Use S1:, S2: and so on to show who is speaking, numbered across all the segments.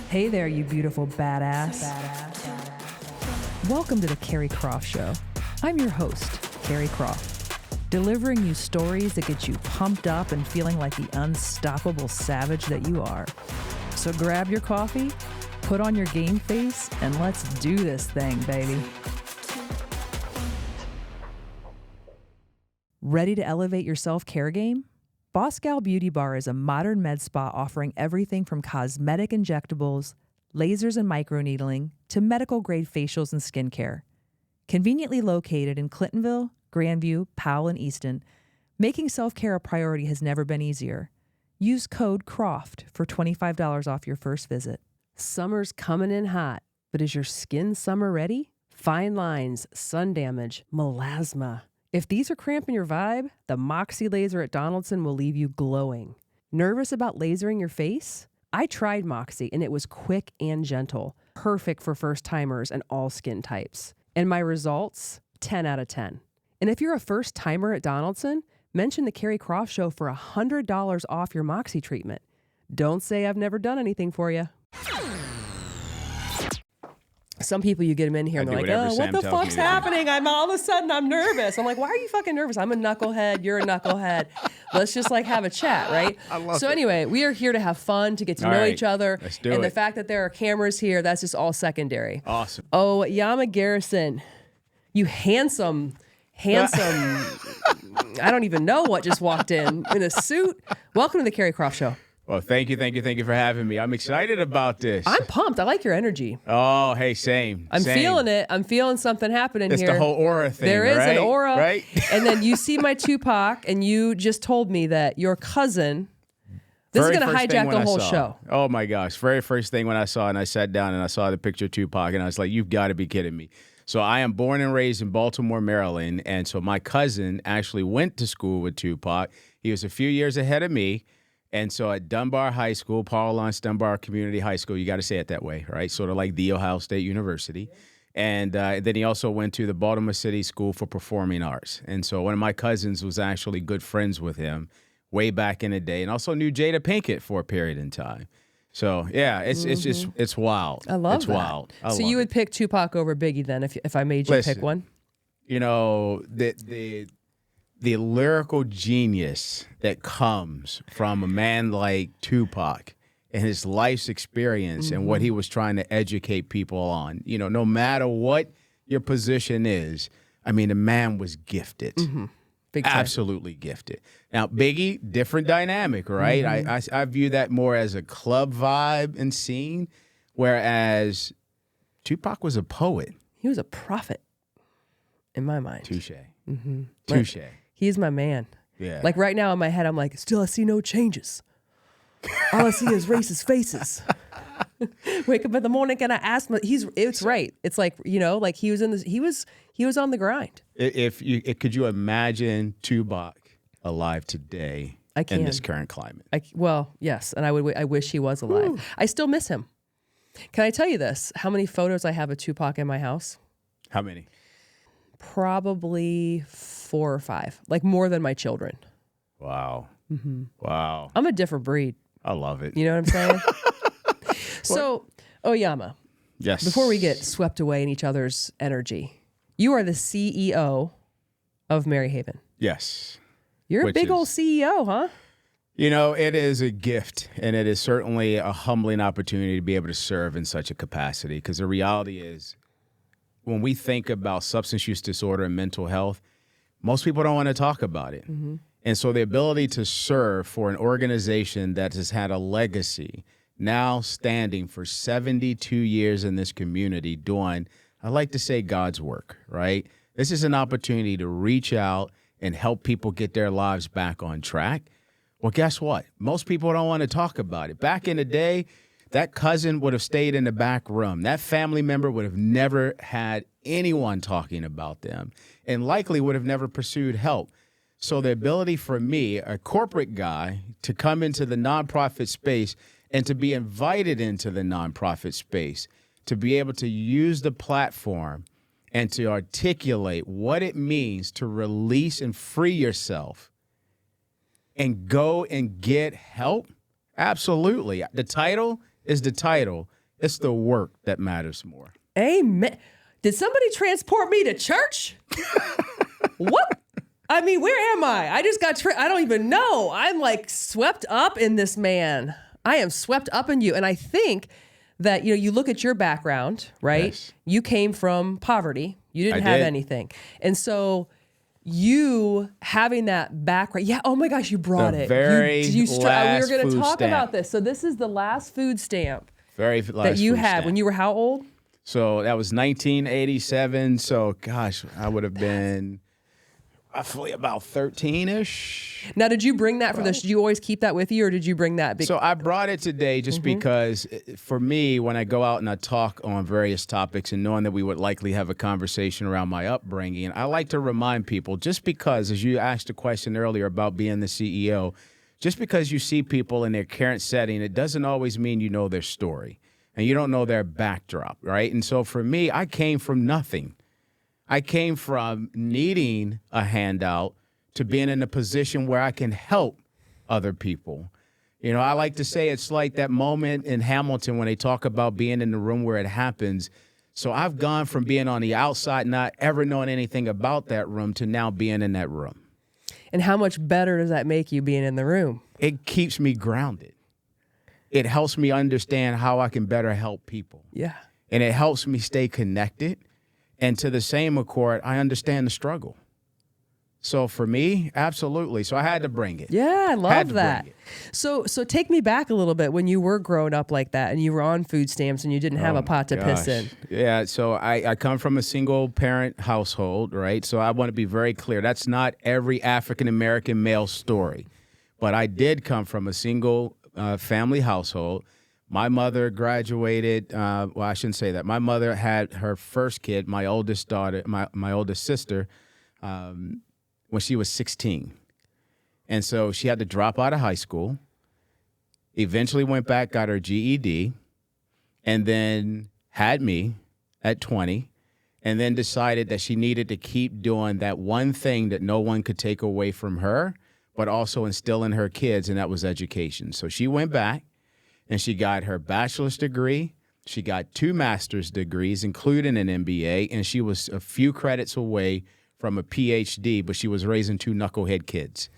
S1: Hey there, you beautiful badass. Welcome to the Keri Croft Show. I'm your host, Keri Croft, delivering you stories that get you pumped up and feeling like the unstoppable savage that you are. So grab your coffee, put on your game face, and let's do this thing, baby. Ready to elevate your self-care game? Boss Gal Beauty Bar is a modern med spa offering everything from cosmetic injectables, lasers and microneedling, to medical-grade facials and skincare. Conveniently located in Clintonville, Grandview, Powell, and Easton, making self-care a priority has never been easier. Use code CROFT for $25 off your first visit. Summer's coming in hot, but is your skin summer ready? Fine lines, sun damage, melasma. If these are cramping your vibe, the Moxie laser at Donaldson will leave you glowing. Nervous about lasering your face? I tried Moxie and it was quick and gentle, perfect for first-timers and all skin types. And my results? 10 out of 10. And if you're a first-timer at Donaldson, mention the Keri Croft Show for $100 off your Moxie treatment. Don't say I've never done anything for you. Some people, you get them in here and they're like, oh, what the fuck's happening? All of a sudden, I'm nervous. I'm like, why are you fucking nervous? I'm a knucklehead. You're a knucklehead. Let's just like have a chat, right?
S2: I love
S1: so
S2: it.
S1: Anyway, we are here to have fun, to get to know each other.
S2: Let's do
S1: and
S2: it.
S1: the fact that there are cameras here, that's just all secondary.
S2: Awesome.
S1: Oyauma Garrison, you handsome, I don't even know what just walked in a suit. Welcome to the Keri Croft Show.
S2: Well, thank you for having me. I'm excited about this.
S1: I'm pumped. I like your energy.
S2: Oh, hey, same.
S1: I'm feeling it. I'm feeling something happening
S2: it's
S1: here.
S2: It's the whole aura thing,
S1: There is an aura.
S2: Right?
S1: And then you see my Tupac, and you just told me that your cousin, this is going to hijack the whole show.
S2: Oh, my gosh. Very first thing when I saw, and I sat down and I saw the picture of Tupac, and I was like, you've got to be kidding me. So I am born and raised in Baltimore, Maryland, and so my cousin actually went to school with Tupac. He was a few years ahead of me. And so at Dunbar High School, Paul Laurence Dunbar Community High School, you got to say it that way, right? Sort of like the Ohio State University. And then he also went to the Baltimore City School for Performing Arts. And so one of my cousins was actually good friends with him way back in the day, and also knew Jada Pinkett for a period in time. So yeah, it's wild.
S1: I love
S2: it's
S1: that.
S2: Wild.
S1: So you would pick Tupac over Biggie then if I made you pick one?
S2: You know, the lyrical genius that comes from a man like Tupac and his life's experience and what he was trying to educate people on, you know, no matter what your position is, I mean, the man was gifted.
S1: Big time.
S2: Absolutely gifted. Now, Biggie, different dynamic, right? I view that more as a club vibe and scene, whereas Tupac was a poet.
S1: He was a prophet in my mind.
S2: Touche.
S1: Touche. He's my man.
S2: Yeah.
S1: Like right now in my head, I'm like, still I see no changes. All I see is racist faces. Wake up in the morning and I ask him. It's right. It's like, you know, like he was on the grind.
S2: Could you imagine Tupac alive today
S1: I can.
S2: in this current climate?
S1: Well, yes, and I wish he was alive. Ooh. I still miss him. Can I tell you this? How many photos I have of Tupac in my house?
S2: How many?
S1: Probably 4 or 5, like more than my children.
S2: Wow. Wow.
S1: I'm a different breed.
S2: I love it.
S1: You know what I'm saying? So, Oyauma.
S2: Yes.
S1: Before we get swept away in each other's energy, you are the CEO of Maryhaven.
S2: Yes.
S1: You're a big old CEO, huh?
S2: You know, it is a gift, and it is certainly a humbling opportunity to be able to serve in such a capacity, because the reality is, when we think about substance use disorder and mental health, most people don't want to talk about it. And so the ability to serve for an organization that has had a legacy, now standing for 72 years in this community doing, I like to say, God's work, right? This is an opportunity to reach out and help people get their lives back on track. Well, guess what? Most people don't want to talk about it. Back in the day, that cousin would have stayed in the back room. That family member would have never had anyone talking about them and likely would have never pursued help. So the ability for me, a corporate guy, to come into the nonprofit space and to be invited into the nonprofit space, to be able to use the platform and to articulate what it means to release and free yourself and go and get help, Absolutely. The title is the title. It's the work that matters more.
S3: Amen. Did somebody transport me to church? What? I mean, where am I? I just got, I don't even know. I'm like swept up in this man. I am swept up in you. And I think that, you look at your background, right?
S2: Yes.
S3: You came from poverty. You didn't
S2: I
S3: have
S2: did.
S3: anything. And so you having that background, yeah, oh my gosh, you brought
S2: The
S3: it.
S2: very
S3: we were
S2: last
S3: going to
S2: food
S3: talk
S2: stamp.
S3: about this. So this is the last food stamp
S2: Very last
S3: that you
S2: food
S3: had
S2: stamp.
S3: when you were how old?
S2: So that was 1987. So, gosh, I would have been roughly about 13-ish.
S3: Now, did you bring that from this? Did you always keep that with you, or did you bring that?
S2: So I brought it today just because for me, when I go out and I talk on various topics and knowing that we would likely have a conversation around my upbringing, I like to remind people, just because, as you asked a question earlier about being the CEO, just because you see people in their current setting, it doesn't always mean you know their story and you don't know their backdrop, right? And so for me, I came from nothing. I came from needing a handout to being in a position where I can help other people. I like to say it's like that moment in Hamilton when they talk about being in the room where it happens. So I've gone from being on the outside, not ever knowing anything about that room, to now being in that room.
S3: And how much better does that make you being in the room?
S2: It keeps me grounded. It helps me understand how I can better help people.
S3: Yeah.
S2: And it helps me stay connected. And to the same accord, I understand the struggle. So for me, absolutely. So I had to bring it.
S3: Yeah, I
S2: Had
S3: love
S2: to
S3: that.
S2: bring it.
S3: So take me back a little bit when you were growing up like that and you were on food stamps and you didn't have a pot to piss in.
S2: Yeah, so I come from a single parent household, right? So I want to be very clear. That's not every African-American male story. But I did come from a single family household. My mother graduated, well, I shouldn't say that. My mother had her first kid, my oldest daughter, my oldest sister, when she was 16. And so she had to drop out of high school, eventually went back, got her GED, and then had me at 20, and then decided that she needed to keep doing that one thing that no one could take away from her, but also instill in her kids, and that was education. So she went back, and she got her bachelor's degree. She got 2 master's degrees, including an MBA, and she was a few credits away from a PhD, but she was raising 2 knucklehead kids.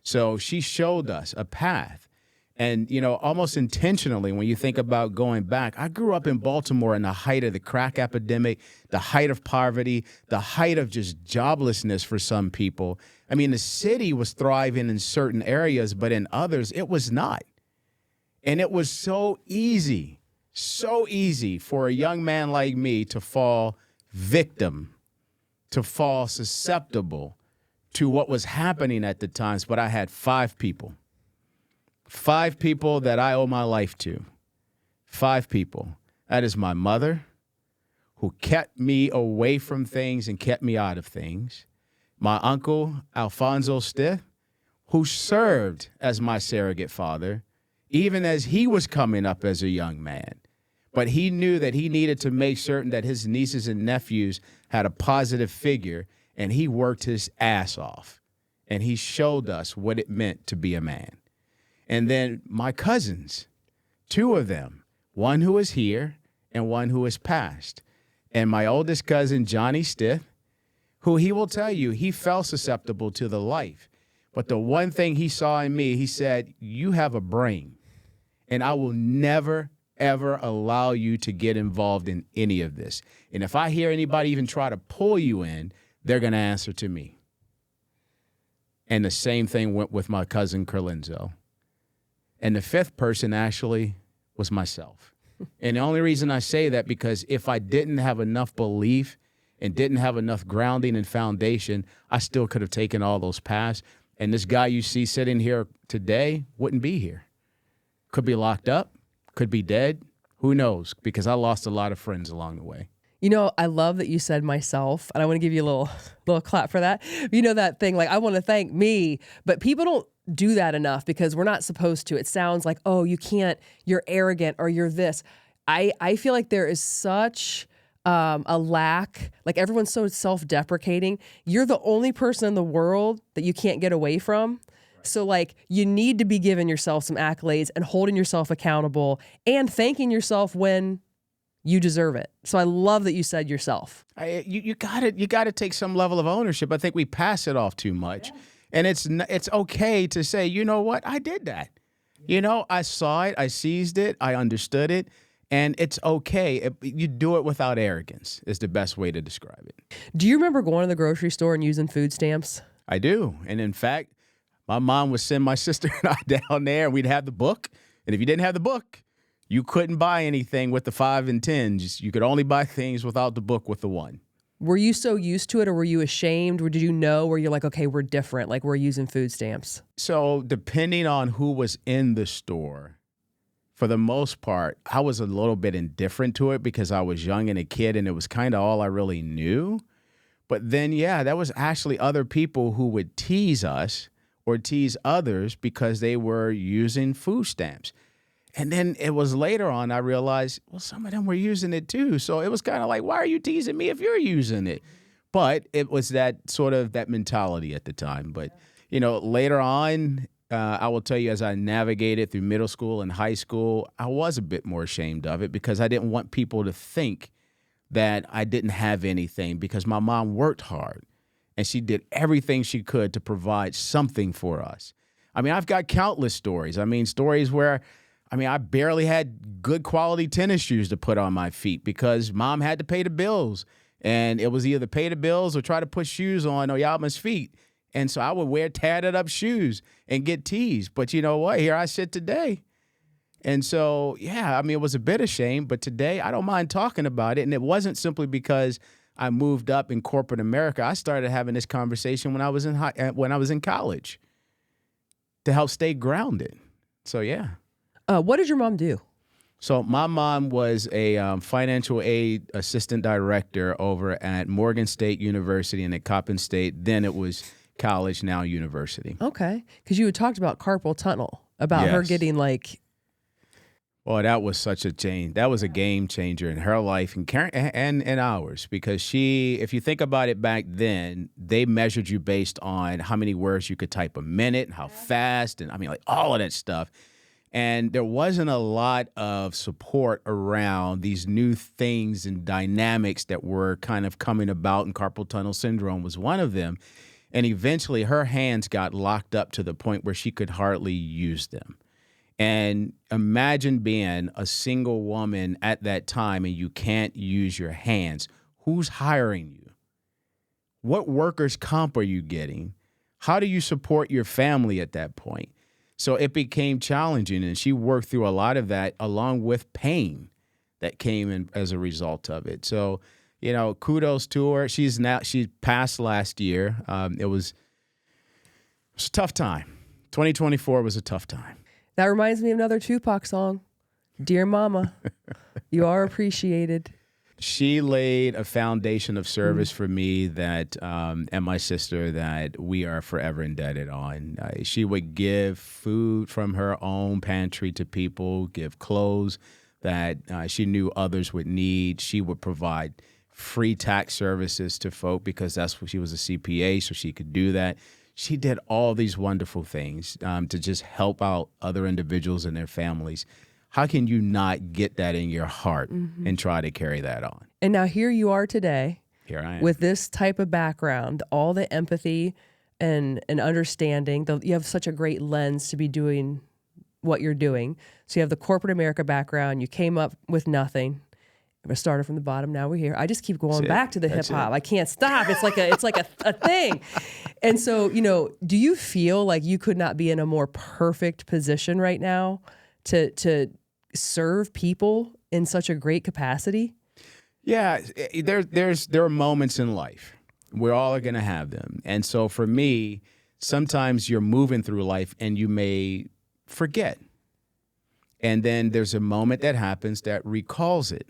S2: So she showed us a path. And, almost intentionally, when you think about going back, I grew up in Baltimore in the height of the crack epidemic, the height of poverty, the height of just joblessness for some people. I mean, the city was thriving in certain areas, but in others, it was not. And it was so easy for a young man like me to fall victim, to fall susceptible to what was happening at the times. But I had 5 people that I owe my life to. 5 people. That is my mother, who kept me away from things and kept me out of things. My uncle, Alfonso Stith, who served as my surrogate father, even as he was coming up as a young man. But he knew that he needed to make certain that his nieces and nephews had a positive figure, and he worked his ass off. And he showed us what it meant to be a man. And then my cousins, 2 of them, one who is here and one who is passed. And my oldest cousin, Johnny Stith, who he will tell you, he felt susceptible to the life. But the one thing he saw in me, he said, you have a brain, and I will never, ever allow you to get involved in any of this. And if I hear anybody even try to pull you in, they're going to answer to me. And the same thing went with my cousin, Kerlenzo. And the 5th person actually was myself. And the only reason I say that, because if I didn't have enough belief and didn't have enough grounding and foundation, I still could have taken all those paths. And this guy you see sitting here today wouldn't be here. Could be locked up, could be dead. Who knows? Because I lost a lot of friends along the way.
S3: I love that you said myself, and I want to give you a little clap for that. That thing, like, I want to thank me, but people don't do that enough because we're not supposed to. It sounds like, oh, you can't, you're arrogant or you're this. I feel like there is such a lack, like everyone's so self-deprecating. You're the only person in the world that you can't get away from. So like you need to be giving yourself some accolades and holding yourself accountable and thanking yourself when you deserve it. So I love that you said yourself.
S2: You gotta take some level of ownership. I think we pass it off too much, and it's okay to say, you know what, I did that. You know, I saw it, I seized it, I understood it, and it's okay. You do it without arrogance is the best way to describe it.
S3: Do you remember going to the grocery store and using food stamps?
S2: I do, and in fact, my mom would send my sister and I down there, and we'd have the book, and if you didn't have the book, you couldn't buy anything with the 5 and 10s. You could only buy things without the book with the 1.
S3: Were you so used to it, or were you ashamed? Or did you know where you're like, okay, we're different, like we're using food stamps?
S2: So depending on who was in the store, for the most part, I was a little bit indifferent to it because I was young and a kid, and it was kind of all I really knew. But then, yeah, there was actually other people who would tease us or tease others because they were using food stamps. And then it was later on I realized, well, some of them were using it too. So it was kind of like, why are you teasing me if you're using it? But it was that sort of that mentality at the time. But, you know, later on, I will tell you, as I navigated through middle school and high school, I was a bit more ashamed of it because I didn't want people to think that I didn't have anything, because my mom worked hard and she did everything she could to provide something for us. I mean, I've got countless stories. I mean, stories where I barely had good quality tennis shoes to put on my feet because mom had to pay the bills. And it was either pay the bills or try to put shoes on Oyauma's feet. And so I would wear tattered up shoes and get teased. But you know what? Here I sit today. And so, yeah, I mean, it was a bit of shame. But today I don't mind talking about it. And it wasn't simply because I moved up in corporate America. I started having this conversation when I was in college to help stay grounded. So, yeah.
S3: What did your mom do?
S2: So my mom was a financial aid assistant director over at Morgan State University and at Coppin State. Then it was college, now university.
S3: Okay. Because you had talked about carpal tunnel, about her getting like...
S2: Well, that was such a change. That was a game changer in her life and ours, because she, if you think about it back then, they measured you based on how many words you could type a minute, how fast, and I mean, like all of that stuff. And there wasn't a lot of support around these new things and dynamics that were kind of coming about, and carpal tunnel syndrome was one of them. And eventually her hands got locked up to the point where she could hardly use them. And imagine being a single woman at that time and you can't use your hands. Who's hiring you? What workers' comp are you getting? How do you support your family at that point? So it became challenging, and she worked through a lot of that along with pain that came in as a result of it. So, you know, kudos to her. She passed last year. It was a tough time. 2024 was a tough time.
S3: That reminds me of another Tupac song. Dear Mama, you are appreciated.
S2: She laid a foundation of service for me that, and my sister, that we are forever indebted on. She would give food from her own pantry to people, give clothes that she knew others would need. She would provide free tax services to folk because that's what she was a CPA, so she could do that. She did all these wonderful things to just help out other individuals and their families. How can you not get that in your heart and try to carry that on?
S3: And now here you are today.
S2: Here I am.
S3: With this type of background, all the empathy and understanding. You have such a great lens to be doing what you're doing. So you have the corporate America background. You came up with nothing. I started from the bottom. Now we're here. I just keep going back to the hip hop. I can't stop. It's like a thing. And so, you know, do you feel like you could not be in a more perfect position right now to serve people in such a great capacity?
S2: Yeah, there are moments in life. We're all going to have them. And so for me, sometimes you're moving through life and you may forget. And then there's a moment that happens that recalls it.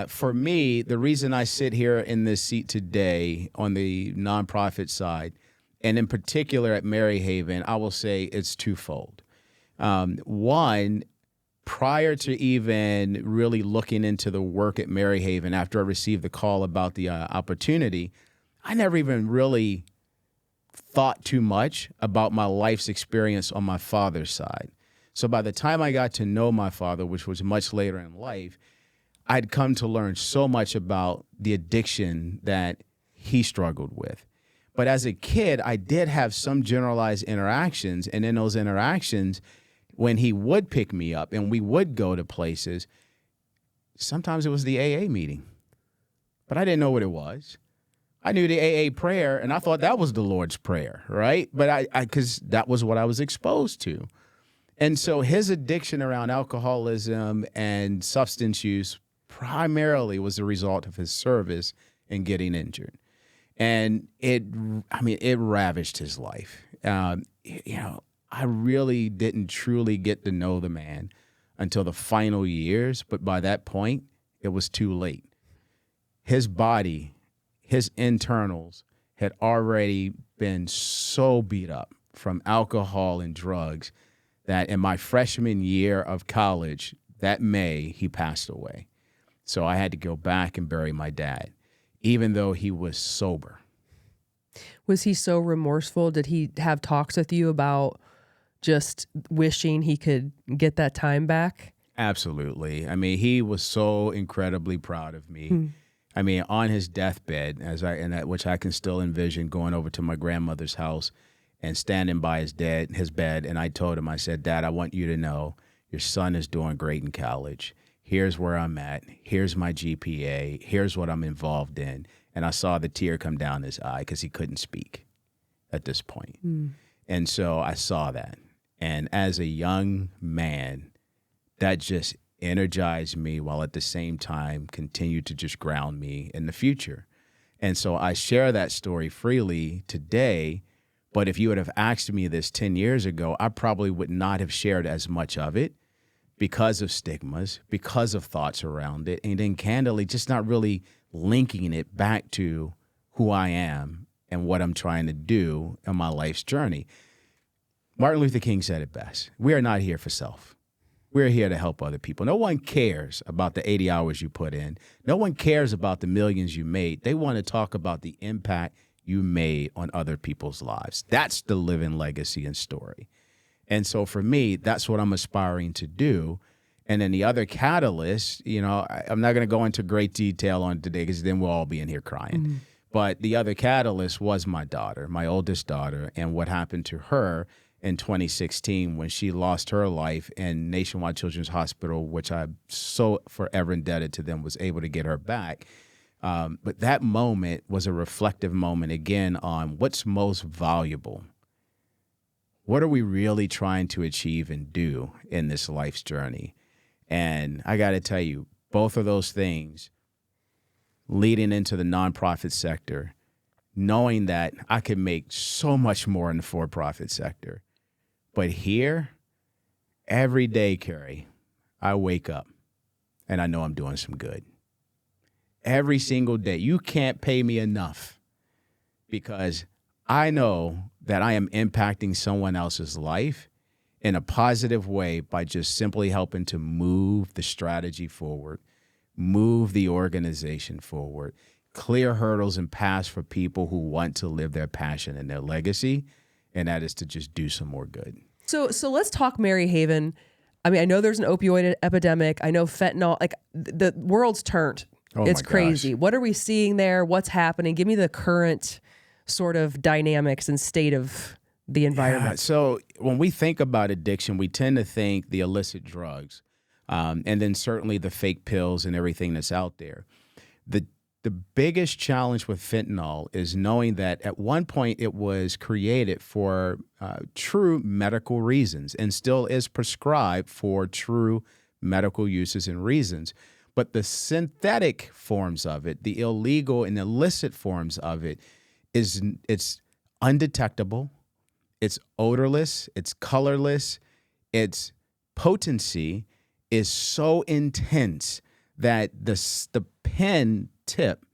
S2: For me, the reason I sit here in this seat today on the nonprofit side, and in particular at Maryhaven, I will say it's twofold. One, prior to even really looking into the work at Maryhaven, after I received the call about the opportunity, I never even really thought too much about my life's experience on my father's side. So by the time I got to know my father, which was much later in life, I'd come to learn so much about the addiction that he struggled with. But as a kid, I did have some generalized interactions. And in those interactions, when he would pick me up and we would go to places, sometimes it was the AA meeting. But I didn't know what it was. I knew the AA prayer, and I thought that was the Lord's Prayer, right? But because that was what I was exposed to. And so his addiction around alcoholism and substance use primarily was the result of his service and getting injured. And it ravaged his life. I really didn't truly get to know the man until the final years, but by that point, it was too late. His body, his internals had already been so beat up from alcohol and drugs that in my freshman year of college, that May, he passed away. So I had to go back and bury my dad, even though he was sober.
S3: Was he so remorseful? Did he have talks with you about just wishing he could get that time back?
S2: Absolutely. I mean, he was so incredibly proud of me. I mean, on his deathbed, which I can still envision going over to my grandmother's house and standing by his bed, and I told him, I said, Dad, I want you to know your son is doing great in college. Here's where I'm at. Here's my GPA. Here's what I'm involved in. And I saw the tear come down his eye because he couldn't speak at this point. And so I saw that. And as a young man, that just energized me while at the same time continued to just ground me in the future. And so I share that story freely today. But if you would have asked me this 10 years ago, I probably would not have shared as much of it because of stigmas, because of thoughts around it, and then candidly just not really linking it back to who I am and what I'm trying to do in my life's journey. Martin Luther King said it best. We are not here for self. We're here to help other people. No one cares about the 80 hours you put in. No one cares about the millions you made. They want to talk about the impact you made on other people's lives. That's the living legacy and story. And so for me, that's what I'm aspiring to do. And then the other catalyst, I'm not going to go into great detail on today because then we'll all be in here crying. But the other catalyst was my daughter, my oldest daughter, and what happened to her in 2016 when she lost her life in Nationwide Children's Hospital, which I'm so forever indebted to them, was able to get her back. But that moment was a reflective moment, again, on what's most valuable. What are we really trying to achieve and do in this life's journey? And I got to tell you, both of those things, leading into the nonprofit sector, knowing that I could make so much more in the for-profit sector. But here, every day, Keri, I wake up and I know I'm doing some good. Every single day. You can't pay me enough because I know that I am impacting someone else's life in a positive way by just simply helping to move the strategy forward, move the organization forward, clear hurdles and paths for people who want to live their passion and their legacy, and that is to just do some more good.
S3: So let's talk Maryhaven. I mean, I know there's an opioid epidemic. I know fentanyl, like the world's turned. It's crazy. What are we seeing there? What's happening? Give me the current sort of dynamics and state of the environment.
S2: Yeah, so when we think about addiction, we tend to think the illicit drugs, and then certainly the fake pills and everything that's out there. The biggest challenge with fentanyl is knowing that at one point it was created for true medical reasons and still is prescribed for true medical uses and reasons. But the synthetic forms of it, the illegal and illicit forms of it, it's undetectable, it's odorless, it's colorless, its potency is so intense that the pen tip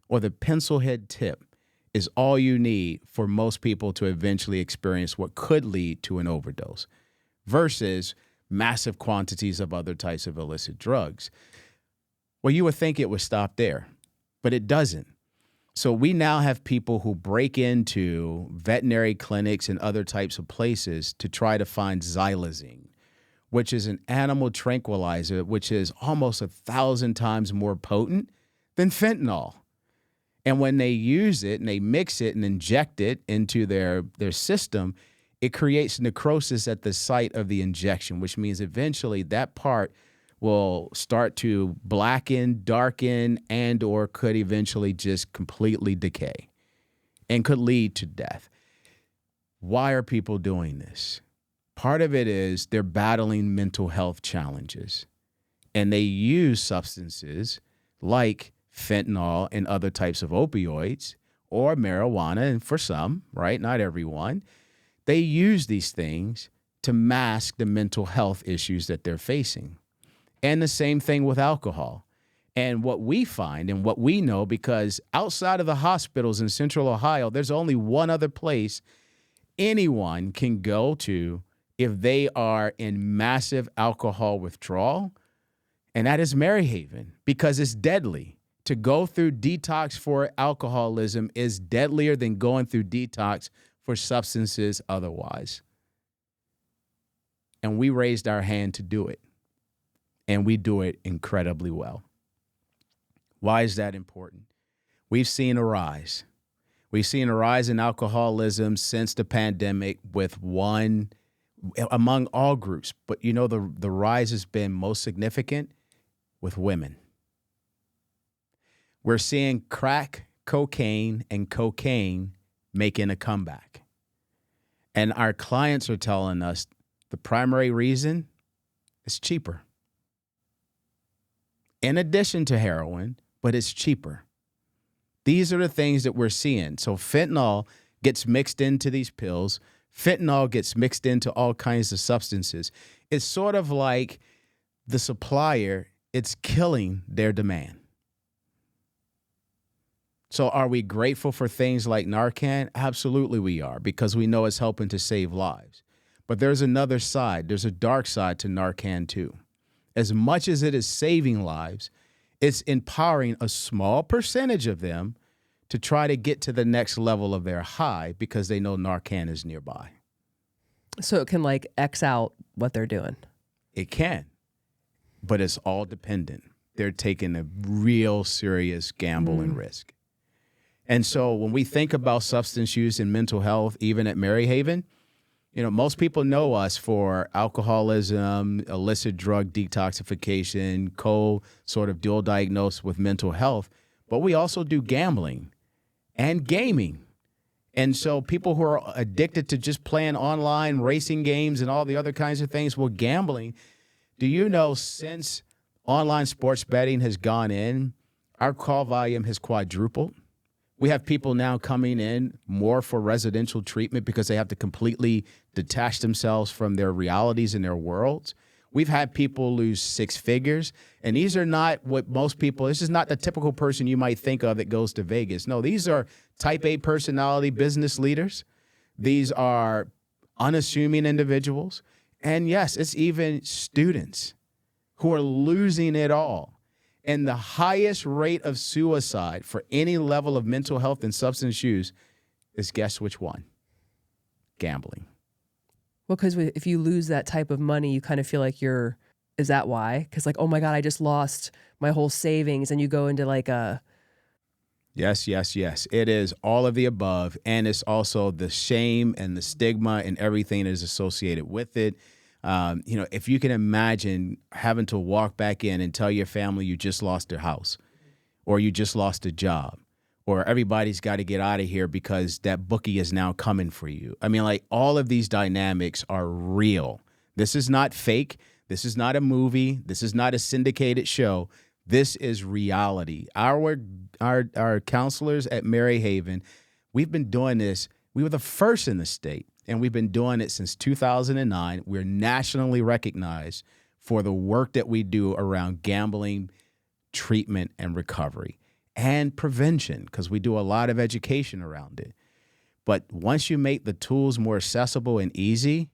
S2: or the pencil head tip is all you need for most people to eventually experience what could lead to an overdose versus massive quantities of other types of illicit drugs. Well, you would think it would stop there, but it doesn't. So we now have people who break into veterinary clinics and other types of places to try to find xylazine, which is an animal tranquilizer, which is almost 1,000 times more potent than fentanyl. And when they use it and they mix it and inject it into their system, it creates necrosis at the site of the injection, which means eventually that part will start to blacken, darken, and or could eventually just completely decay and could lead to death. Why are people doing this? Part of it is they're battling mental health challenges, and they use substances like fentanyl and other types of opioids or marijuana, and for some, right, not everyone, they use these things to mask the mental health issues that they're facing. And the same thing with alcohol. And what we find and what we know, because outside of the hospitals in Central Ohio, there's only one other place anyone can go to if they are in massive alcohol withdrawal, and that is Maryhaven, because it's deadly. To go through detox for alcoholism is deadlier than going through detox for substances otherwise. And we raised our hand to do it. And we do it incredibly well. Why is that important? We've seen a rise. We've seen a rise in alcoholism since the pandemic among all groups. But you know, the rise has been most significant with women. We're seeing crack cocaine and cocaine making a comeback. And our clients are telling us the primary reason is cheaper. In addition to heroin, but it's cheaper. These are the things that we're seeing. So fentanyl gets mixed into these pills. Fentanyl gets mixed into all kinds of substances. It's sort of like the supplier, it's killing their demand. So are we grateful for things like Narcan? Absolutely we are, because we know it's helping to save lives. But there's another side. There's a dark side to Narcan too. As much as it is saving lives, it's empowering a small percentage of them to try to get to the next level of their high because they know Narcan is nearby.
S3: So it can like X out what they're doing.
S2: It can, but it's all dependent. They're taking a real serious gamble and risk. And so when we think about substance use and mental health, even at Maryhaven, you know, most people know us for alcoholism, illicit drug detoxification, sort of dual diagnosed with mental health, but we also do gambling and gaming. And so people who are addicted to just playing online racing games and all the other kinds of things, well, gambling, do you know since online sports betting has gone in, our call volume has quadrupled. We have people now coming in more for residential treatment because they have to completely detach themselves from their realities and their worlds. We've had people lose six figures, and these are not what most people, this is not the typical person you might think of that goes to Vegas. No, these are type A personality business leaders. These are unassuming individuals. And yes, it's even students who are losing it all. And the highest rate of suicide for any level of mental health and substance use is, guess which one? Gambling.
S3: Well, because if you lose that type of money, you kind of feel like is that why? Because like, oh my God, I just lost my whole savings, and you go into like a...
S2: Yes. It is all of the above. And it's also the shame and the stigma and everything that is associated with it. You know, if you can imagine having to walk back in and tell your family you just lost their house, or you just lost a job, or everybody's got to get out of here because that bookie is now coming for you. I mean, like, all of these dynamics are real. This is not fake. This is not a movie. This is not a syndicated show. This is reality. Our counselors at Maryhaven, we've been doing this. We were the first in the state. And we've been doing it since 2009. We're nationally recognized for the work that we do around gambling, treatment, and recovery, and prevention, because we do a lot of education around it. But once you make the tools more accessible and easy,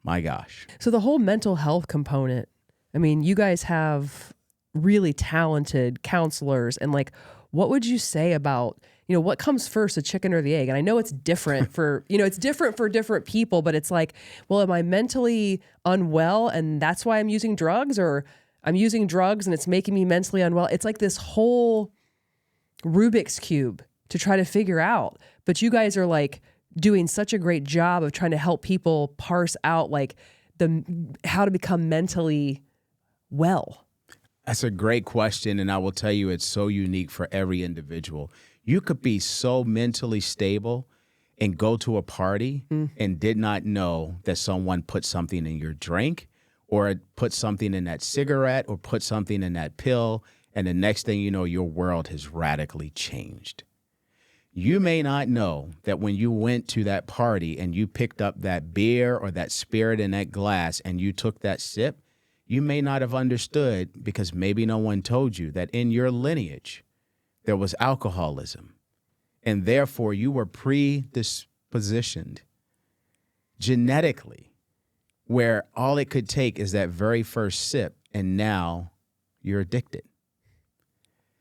S2: my gosh.
S3: So the whole mental health component, I mean, you guys have really talented counselors, and like, what would you say about, what comes first, the chicken or the egg? And I know it's different for, it's different for different people, but it's like, well, am I mentally unwell and that's why I'm using drugs, or I'm using drugs and it's making me mentally unwell? It's like this whole Rubik's Cube to try to figure out. But you guys are like doing such a great job of trying to help people parse out like how to become mentally well.
S2: That's a great question, and I will tell you it's so unique for every individual. You could be so mentally stable and go to a party and did not know that someone put something in your drink or put something in that cigarette or put something in that pill, and the next thing you know, your world has radically changed. You may not know that when you went to that party and you picked up that beer or that spirit in that glass and you took that sip, you may not have understood, because maybe no one told you, that in your lineage there was alcoholism, and therefore you were predispositioned genetically, where all it could take is that very first sip, and now you're addicted.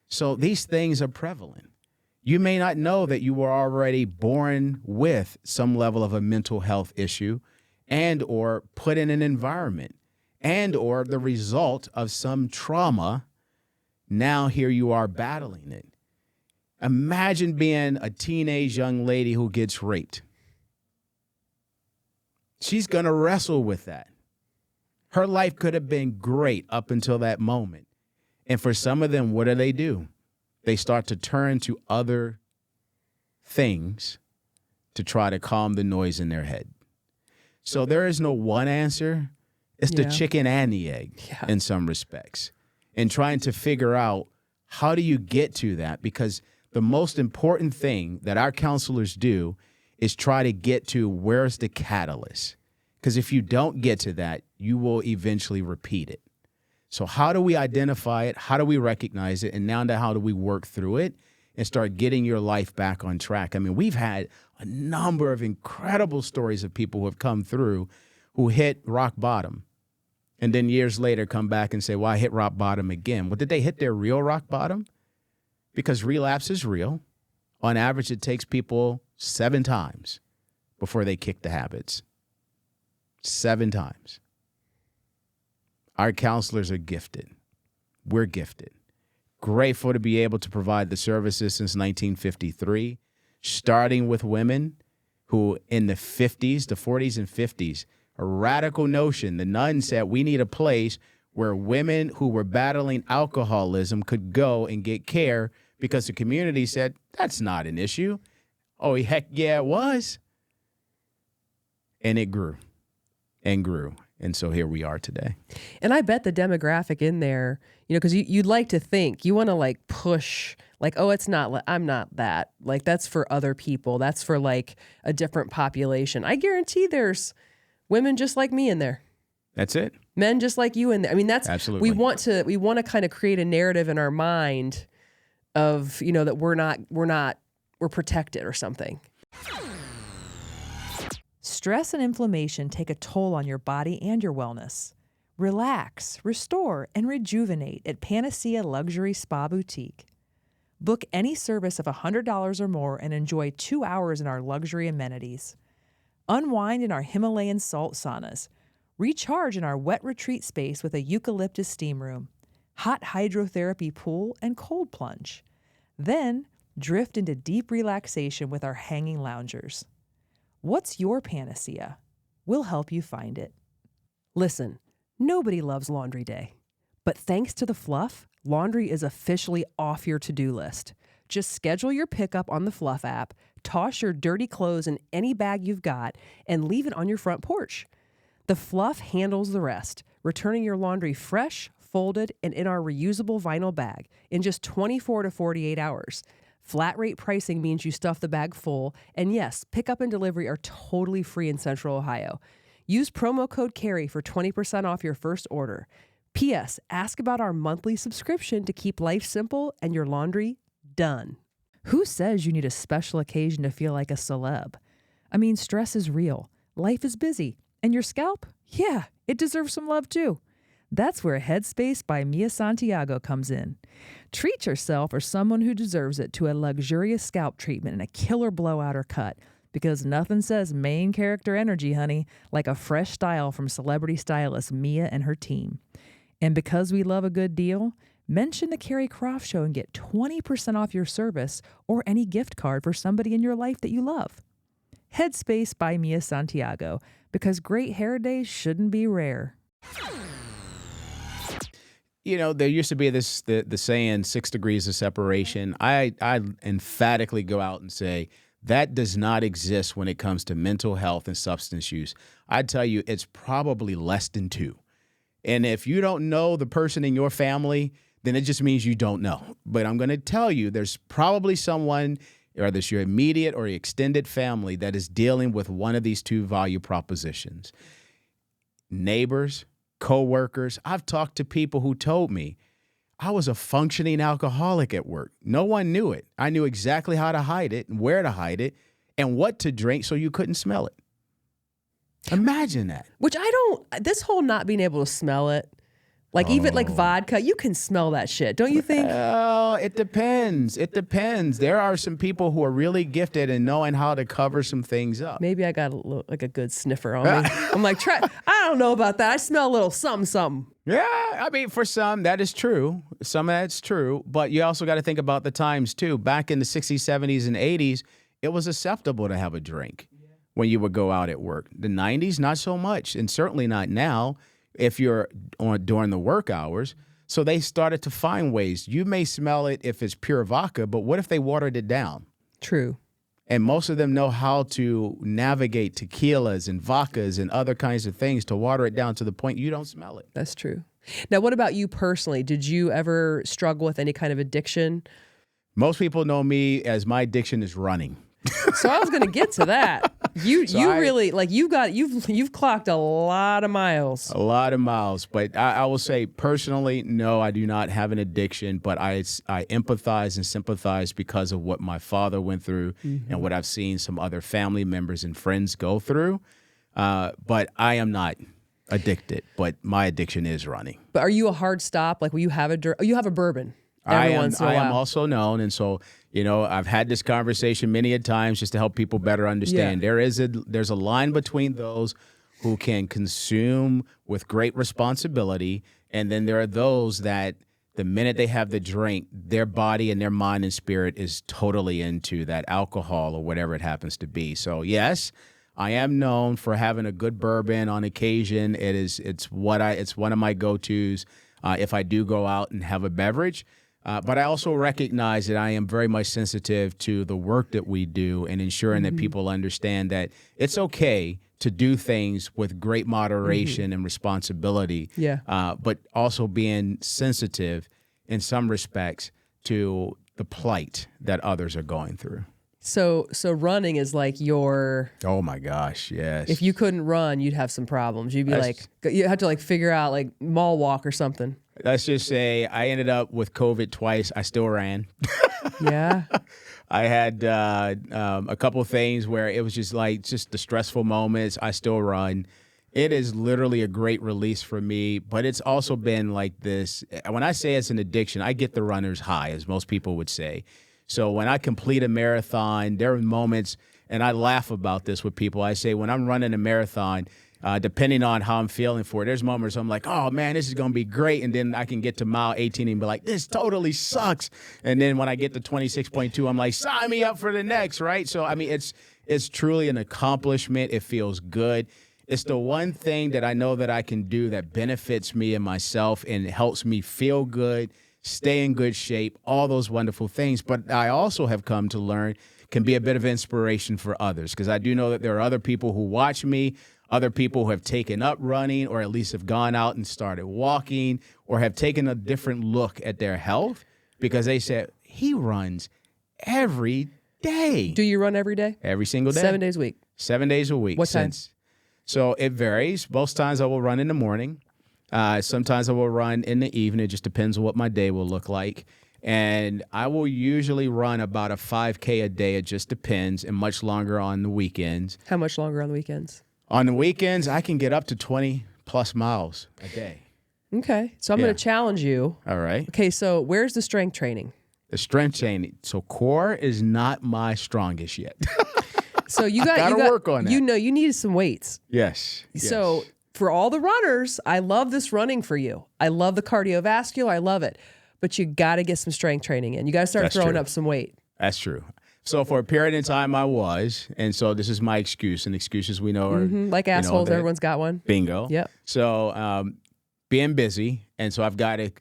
S2: So these things are prevalent. You may not know that you were already born with some level of a mental health issue and or put in an environment and or the result of some trauma. Now here you are battling it. Imagine being a teenage young lady who gets raped. She's going to wrestle with that. Her life could have been great up until that moment. And for some of them, what do? They start to turn to other things to try to calm the noise in their head. So there is no one answer. It's the chicken and the egg in some respects. And trying to figure out, how do you get to that? Because the most important thing that our counselors do is try to get to, where's the catalyst? Because if you don't get to that, you will eventually repeat it. So how do we identify it? How do we recognize it? And now how do we work through it and start getting your life back on track? I mean, we've had a number of incredible stories of people who have come through who hit rock bottom and then years later come back and say, well, I hit rock bottom again. Well, did they hit their real rock bottom? Because relapse is real. On average, it takes people 7 times before they kick the habits. 7 times. Our counselors are gifted. We're gifted. Grateful to be able to provide the services since 1953, starting with women who in the 50s, the 40s and 50s, a radical notion. The nun said we need a place where women who were battling alcoholism could go and get care, because the community said, that's not an issue. Oh, heck yeah, it was. And it grew and grew. And so here we are today.
S3: And I bet the demographic in there, because you'd like to think, you want to like push, like, oh, it's not, I'm not that. Like, that's for other people. That's for like a different population. I guarantee there's women just like me in there.
S2: That's it.
S3: Men just like you in there. I mean, that's
S2: absolutely.
S3: We want to kind of create a narrative in our mind of, that we're protected or something.
S1: Stress and inflammation take a toll on your body and your wellness. Relax, restore, and rejuvenate at Panacea Luxury Spa Boutique. Book any service of $100 or more and enjoy 2 hours in our luxury amenities. Unwind in our Himalayan salt saunas. Recharge in our wet retreat space with a eucalyptus steam room, hot hydrotherapy pool, and cold plunge. Then drift into deep relaxation with our hanging loungers. What's your panacea? We'll help you find it.
S3: Listen, nobody loves laundry day. But thanks to the Fluff, laundry is officially off your to-do list. Just schedule your pickup on the Fluff app, toss your dirty clothes in any bag you've got, and leave it on your front porch. The Fluff handles the rest, returning your laundry fresh, folded, and in our reusable vinyl bag in just 24 to 48 hours. Flat rate pricing means you stuff the bag full, and yes, pickup and delivery are totally free in Central Ohio. Use promo code Keri for 20% off your first order. P.S. Ask about our monthly subscription to keep life simple and your laundry done.
S1: Who says you need a special occasion to feel like a celeb? I mean, stress is real. Life is busy. And your scalp? Yeah, it deserves some love too. That's where Headspace by Mia Santiago comes in. Treat yourself or someone who deserves it to a luxurious scalp treatment and a killer blowout or cut, because nothing says main character energy, honey, like a fresh style from celebrity stylist Mia and her team. And because we love a good deal, mention the Keri Croft Show and get 20% off your service or any gift card for somebody in your life that you love. Headspace by Mia Santiago, because great hair days shouldn't be rare.
S2: You know, there used to be the saying 6 degrees of separation. I emphatically go out and say that does not exist when it comes to mental health and substance use. I'd tell you it's probably less than 2. And if you don't know the person in your family, then it just means you don't know. But I'm going to tell you there's probably someone, whether it's your immediate or your extended family, that is dealing with one of these 2 value propositions. Neighbors, co-workers. I've talked to people who told me I was a functioning alcoholic at work. No one knew it. I knew exactly how to hide it and where to hide it and what to drink so you couldn't smell it. Imagine that.
S3: Which this whole not being able to smell it, like even like vodka, you can smell that shit, don't you think?
S2: Well, it depends. It depends. There are some people who are really gifted in knowing how to cover some things up.
S3: Maybe I got a good sniffer on me. I'm like, I don't know about that. I smell a little something.
S2: Yeah, I mean, for some, that is true. Some of that's true. But you also got to think about the times, too. Back in the 60s, 70s, and 80s, it was acceptable to have a drink when you would go out at work. The 90s, not so much, and certainly not now if you're during the work hours. So they started to find ways. You may smell it if it's pure vodka, but what if they watered it down?
S3: True.
S2: And most of them know how to navigate tequilas and vodkas and other kinds of things to water it down to the point you don't smell it.
S3: That's true. Now, what about you personally? Did you ever struggle with any kind of addiction?
S2: Most people know me as my addiction is running.
S3: So I was going to get to that. You've clocked a lot of miles.
S2: A lot of miles. But I will say personally, no, I do not have an addiction, but I empathize and sympathize because of what my father went through and what I've seen some other family members and friends go through. But I am not addicted, but my addiction is running.
S3: But are you a hard stop? Like, will you have you have a bourbon every once in a while?
S2: I am also known, and so I've had this conversation many a times just to help people better understand. Yeah. There's a line between those who can consume with great responsibility, and then there are those that the minute they have the drink, their body and their mind and spirit is totally into that alcohol or whatever it happens to be. So yes, I am known for having a good bourbon on occasion. It's one of my go-tos if I do go out and have a beverage. But I also recognize that I am very much sensitive to the work that we do and ensuring that people understand that it's okay to do things with great moderation and responsibility. Yeah. But also being sensitive in some respects to the plight that others are going through.
S3: So running is like your...
S2: Oh my gosh, yes.
S3: If you couldn't run, you'd have some problems. You'd be you have to figure out mall walk or something.
S2: Let's just say I ended up with COVID twice. I still ran.
S3: Yeah.
S2: I had a couple of things where it was just the stressful moments. I still run. It is literally a great release for me, but it's also been like this. When I say it's an addiction, I get the runner's high, as most people would say. So when I complete a marathon, there are moments, and I laugh about this with people. I say when I'm running a marathon, depending on how I'm feeling for it, there's moments I'm like, oh man, this is going to be great. And then I can get to mile 18 and be like, this totally sucks. And then when I get to 26.2, I'm like, sign me up for the next, right? So, I mean, it's truly an accomplishment. It feels good. It's the one thing that I know that I can do that benefits me and myself and helps me feel good, stay in good shape, all those wonderful things. But I also have come to learn can be a bit of inspiration for others, because I do know that there are other people who watch me, other people who have taken up running or at least have gone out and started walking or have taken a different look at their health because they said, he runs every day.
S3: Do you run every day?
S2: Every single day.
S3: 7 days a week?
S2: 7 days a week.
S3: What time?
S2: So it varies. Most times I will run in the morning. Sometimes I will run in the evening. It just depends on what my day will look like. And I will usually run about a 5K a day. It just depends, and much longer on the weekends.
S3: How much longer on the weekends?
S2: On the weekends, I can get up to 20 plus miles a day.
S3: Okay. So I'm going to challenge you.
S2: All right.
S3: Okay. So where's the strength training?
S2: The strength training. So core is not my strongest yet.
S3: So you got
S2: gotta work on that.
S3: You know, you needed some weights.
S2: Yes.
S3: So for all the runners, I love this running for you. I love the cardiovascular. I love it. But you got to get some strength training in. You got to start throwing up some weight.
S2: That's true. So for a period of time I was, and so this is my excuse, and excuses we know are
S3: like assholes. Everyone's got one.
S2: Bingo.
S3: Yep.
S2: So being busy, and so I've got to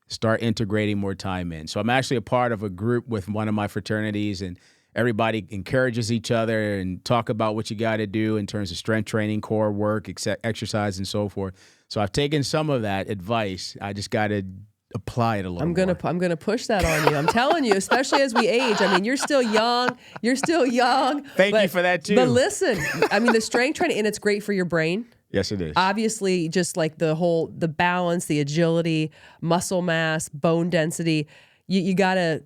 S2: start integrating more time in. So I'm actually a part of a group with one of my fraternities, and everybody encourages each other and talk about what you got to do in terms of strength training, core work, exercise, and so forth. So I've taken some of that advice. I just got to apply it a little more.
S3: I'm gonna push that on you. I'm telling you, especially as we age. I mean, you're still young.
S2: Thank you for that too.
S3: But listen, I mean, the strength training, and it's great for your brain.
S2: Yes, it is.
S3: Obviously, just like the balance, the agility, muscle mass, bone density, you gotta,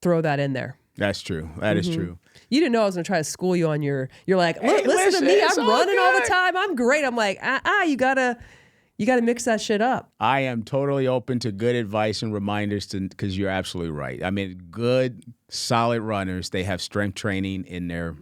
S3: throw that in there.
S2: That's true. That is true.
S3: You didn't know I was going to try to school you on you're like, look, listen to me. I'm running all the time. I'm great. I'm like, you gotta mix that shit up. I
S2: am totally open to good advice and reminders because you're absolutely right. I mean, good, solid runners, they have strength training in their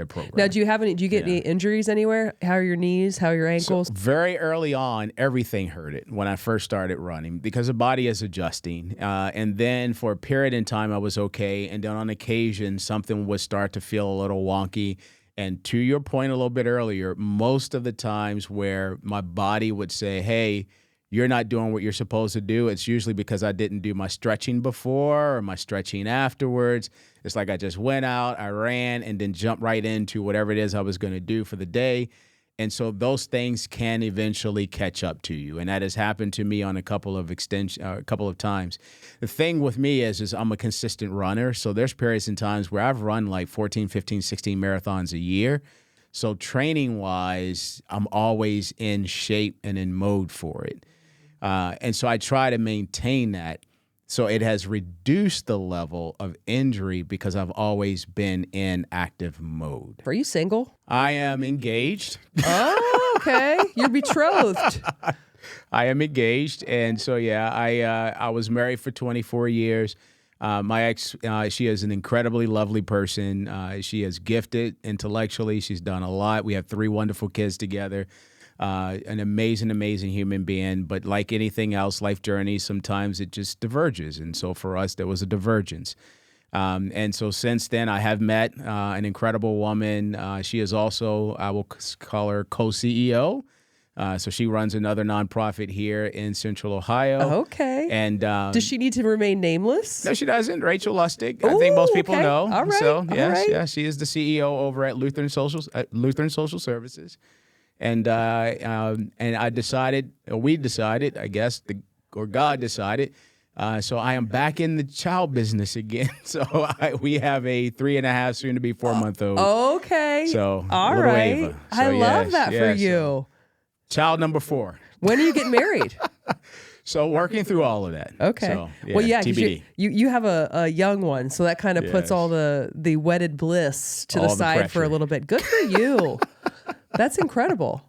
S2: program.
S3: Now, do you get any injuries anywhere? How are your knees? How are your ankles?
S2: So very early on, everything hurted when I first started running because the body is adjusting. And then for a period in time, I was okay. And then on occasion, something would start to feel a little wonky. And to your point a little bit earlier, most of the times where my body would say, hey, you're not doing what you're supposed to do, it's usually because I didn't do my stretching before or my stretching afterwards. It's like I just went out, I ran, and then jumped right into whatever it is I was going to do for the day. And so those things can eventually catch up to you. And that has happened to me on a couple of times. The thing with me is I'm a consistent runner. So there's periods and times where I've run like 14, 15, 16 marathons a year. So training wise, I'm always in shape and in mode for it. And so I try to maintain that. So it has reduced the level of injury because I've always been in active mode.
S3: Are you single?
S2: I am engaged.
S3: Oh, okay. You're betrothed.
S2: I am engaged. And so, I was married for 24 years. My ex, she is an incredibly lovely person. She is gifted intellectually. She's done a lot. We have 3 wonderful kids together. An amazing, amazing human being. But like anything else, life journey, sometimes it just diverges. And so for us, there was a divergence. And so since then, I have met an incredible woman. She is also, I will call her co-CEO. So she runs another nonprofit here in Central Ohio.
S3: Okay.
S2: And
S3: does she need to remain nameless?
S2: No, she doesn't. Rachel Lustig. I think most people know.
S3: All right.
S2: So yes, she is the CEO over at Lutheran Social Services. And I decided, or we decided, I guess, or God decided. So I am back in the child business again. So we have a 3.5, soon to be 4-month-old.
S3: Okay.
S2: So
S3: all right.
S2: Ava. So,
S3: I love that for you.
S2: So, child number 4.
S3: When are you getting married?
S2: So working through all of that.
S3: Okay.
S2: So,
S3: well, yeah,
S2: TBD.
S3: You have a young one, so that kind of puts all the wedded bliss to the side for a little bit. Good for you. That's incredible.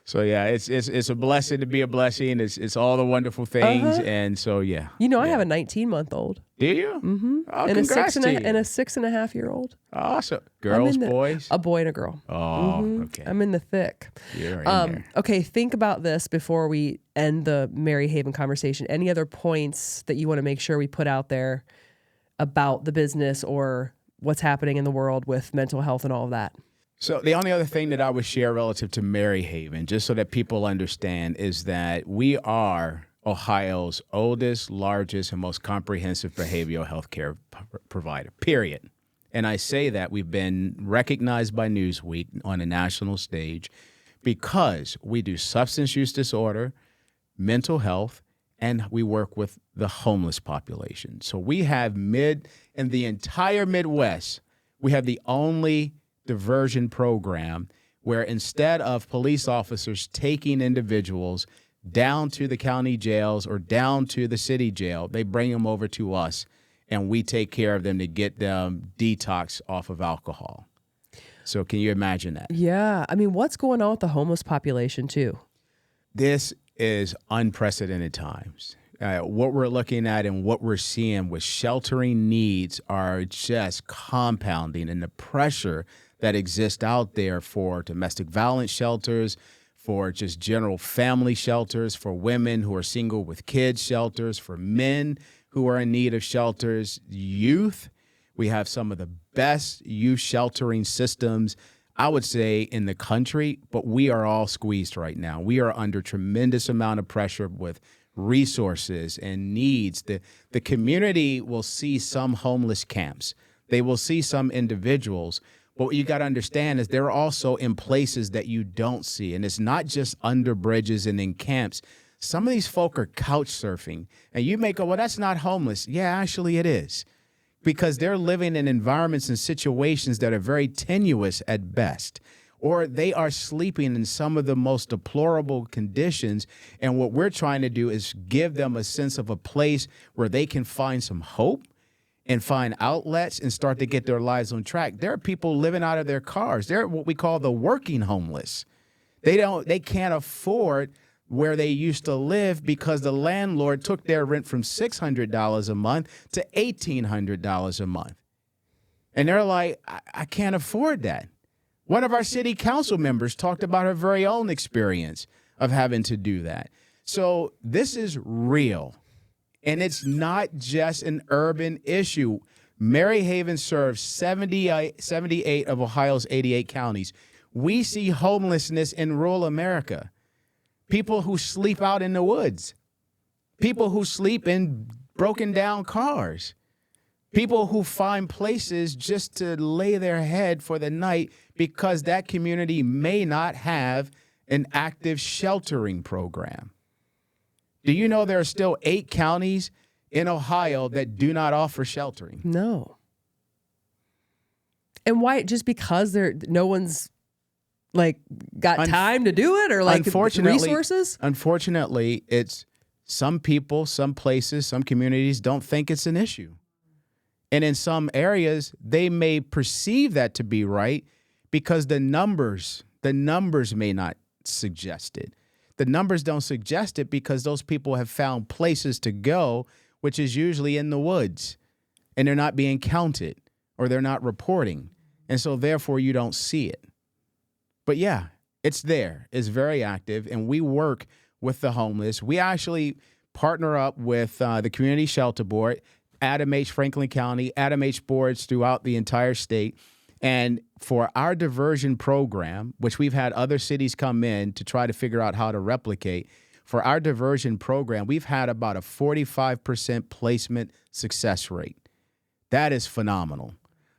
S2: So it's a blessing to be a blessing. It's all the wonderful things, and so I
S3: have a 19-month-old.
S2: Do you?
S3: Mm-hmm.
S2: Oh,
S3: and
S2: congrats to you.
S3: And a 6.5-year-old.
S2: Awesome. Girls, boys?
S3: A boy and a girl.
S2: Oh, okay.
S3: I'm in the thick.
S2: You're in there.
S3: Okay, think about this before we end the Maryhaven conversation. Any other points that you want to make sure we put out there about the business or what's happening in the world with mental health and all of that?
S2: So the only other thing that I would share relative to Maryhaven, just so that people understand, is that we are Ohio's oldest, largest, and most comprehensive behavioral health care provider, period. And I say that we've been recognized by Newsweek on a national stage because we do substance use disorder, mental health, and we work with the homeless population. So we have in the entire Midwest, we have the only diversion program where instead of police officers taking individuals down to the county jails or down to the city jail, they bring them over to us and we take care of them to get them detox off of alcohol. So can you imagine that?
S3: Yeah. I mean, what's going on with the homeless population too?
S2: This is unprecedented times. What we're looking at and what we're seeing with sheltering needs are just compounding, and the pressure that exists out there for domestic violence shelters, for just general family shelters, for women who are single with kids shelters, for men who are in need of shelters, youth. We have some of the best youth sheltering systems, I would say, in the country, but we are all squeezed right now. We are under tremendous amount of pressure with resources and needs. The community will see some homeless camps. They will see some individuals. But what you got to understand is they're also in places that you don't see. And it's not just under bridges and in camps. Some of these folk are couch surfing. And you may go, well, that's not homeless. Yeah, actually it is. Because they're living in environments and situations that are very tenuous at best. Or they are sleeping in some of the most deplorable conditions. And what we're trying to do is give them a sense of a place where they can find some hope and find outlets and start to get their lives on track. There are people living out of their cars. They're what we call the working homeless. They can't afford where they used to live because the landlord took their rent from $600 a month to $1,800 a month. And they're like, I can't afford that. One of our city council members talked about her very own experience of having to do that. So this is real. And it's not just an urban issue. Maryhaven serves 78 of Ohio's 88 counties. We see homelessness in rural America. People who sleep out in the woods. People who sleep in broken down cars. People who find places just to lay their head for the night because that community may not have an active sheltering program. Do you know there are still 8 counties in Ohio that do not offer sheltering?
S3: No. And why? Just because no one's like got time to do it, or like resources?
S2: Unfortunately, it's some people, some places, some communities don't think it's an issue. And in some areas, they may perceive that to be right because the numbers may not suggest it. The numbers don't suggest it because those people have found places to go, which is usually in the woods, and they're not being counted or they're not reporting. And so therefore you don't see it. But yeah, it's there. It's very active. And we work with the homeless. We actually partner up with the Community Shelter Board, Adam H. Franklin County, Adam H. boards throughout the entire state. And for our diversion program, which we've had other cities come in to try to figure out how to replicate, for our diversion program, we've had about a 45% placement success rate. That is phenomenal.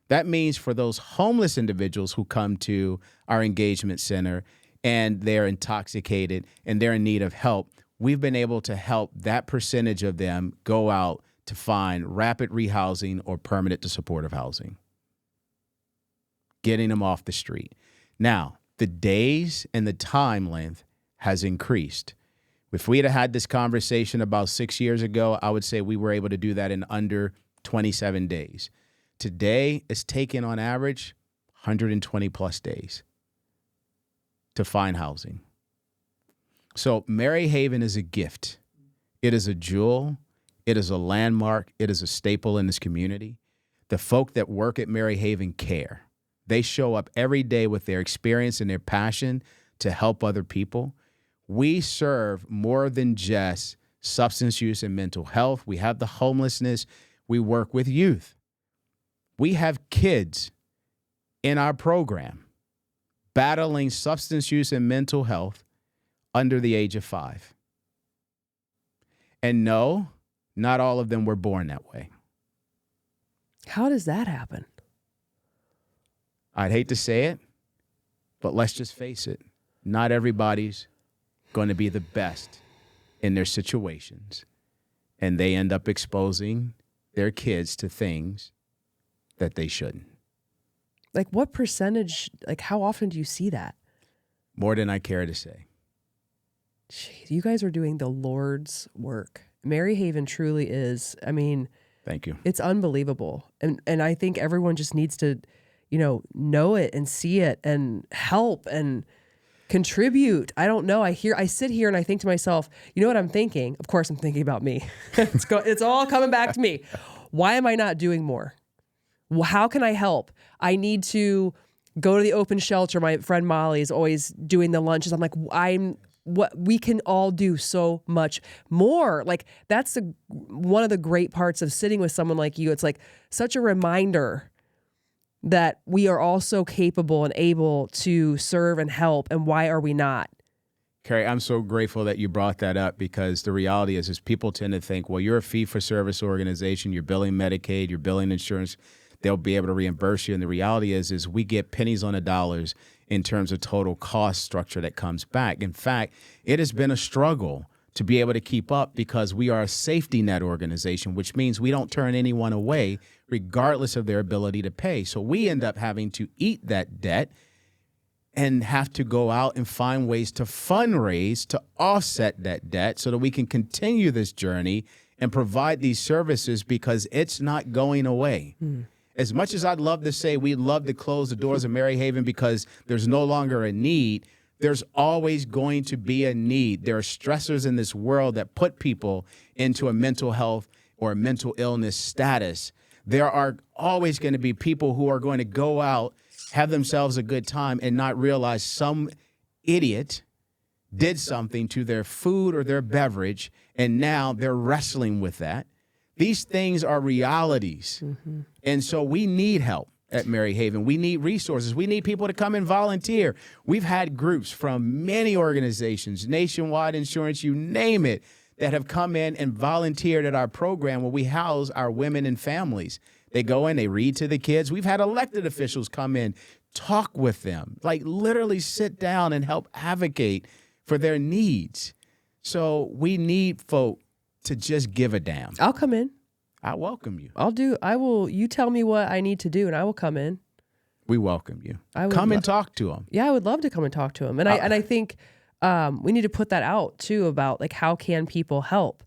S2: That means for those homeless individuals who come to our engagement center and they're intoxicated and they're in need of help, we've been able to help that percentage of them go out to find rapid rehousing or permanent to supportive housing, getting them off the street. Now, the days and the time length has increased. If we had this conversation about 6 years ago, I would say we were able to do that in under 27 days. Today, it's taken on average 120 plus days to find housing. So Maryhaven is a gift. It is a jewel. It is a landmark. It is a staple in this community. The folk that work at Maryhaven care. They show up every day with their experience and their passion to help other people. We serve more than just substance use and mental health. We have the homelessness. We work with youth. We have kids in our program battling substance use and mental health under the age of 5. And no, not all of them were born that way.
S3: How does that happen?
S2: I'd hate to say it, but let's just face it. Not everybody's going to be the best in their situations. And they end up exposing their kids to things that they shouldn't.
S3: Like what percentage, like how often do you see that?
S2: More than I care to say.
S3: Jeez, you guys are doing the Lord's work. Maryhaven truly is. I mean,
S2: thank you.
S3: It's unbelievable. And I think everyone just needs to, know it and see it and help. And Contribute. I don't know. I sit here and I think to myself, you know what I'm thinking? Of course I'm thinking about me. It's all coming back to me. Why am I not doing more? How can I help? I need to go to the open shelter. My friend Molly is always doing the lunches. I'm like, what we can all do so much more. Like that's one of the great parts of sitting with someone like you. It's like such a reminder that we are all so capable and able to serve and help. And why are we not?
S2: Keri, I'm so grateful that you brought that up, because the reality is people tend to think, well, you're a fee-for-service organization, you're billing Medicaid, you're billing insurance, they'll be able to reimburse you. And the reality is we get pennies on the dollars in terms of total cost structure that comes back. In fact, it has been a struggle to be able to keep up, because we are a safety net organization, which means we don't turn anyone away regardless of their ability to pay. So we end up having to eat that debt and have to go out and find ways to fundraise to offset that debt so that we can continue this journey and provide these services, because it's not going away. As much as I'd love to say we'd love to close the doors of Maryhaven because there's no longer a need, there's always going to be a need. There are stressors in this world that put people into a mental health or a mental illness status. There are always going to be people who are going to go out, have themselves a good time, and not realize some idiot did something to their food or their beverage, and now they're wrestling with that. These things are realities. And so we need help at Maryhaven. We need resources. We need people to come and volunteer. We've had groups from many organizations, Nationwide Insurance, you name it, that have come in and volunteered at our program where we house our women and families. They go in, they read to the kids. We've had elected officials come in, talk with them, like literally sit down and help advocate for their needs. So we need folk to just give a damn.
S3: I'll come in.
S2: I welcome you.
S3: You tell me what I need to do and I will come in.
S2: We welcome you. Come and talk to them.
S3: Yeah, I would love to come and talk to them. And I think we need to put that out too, about like, how can people help?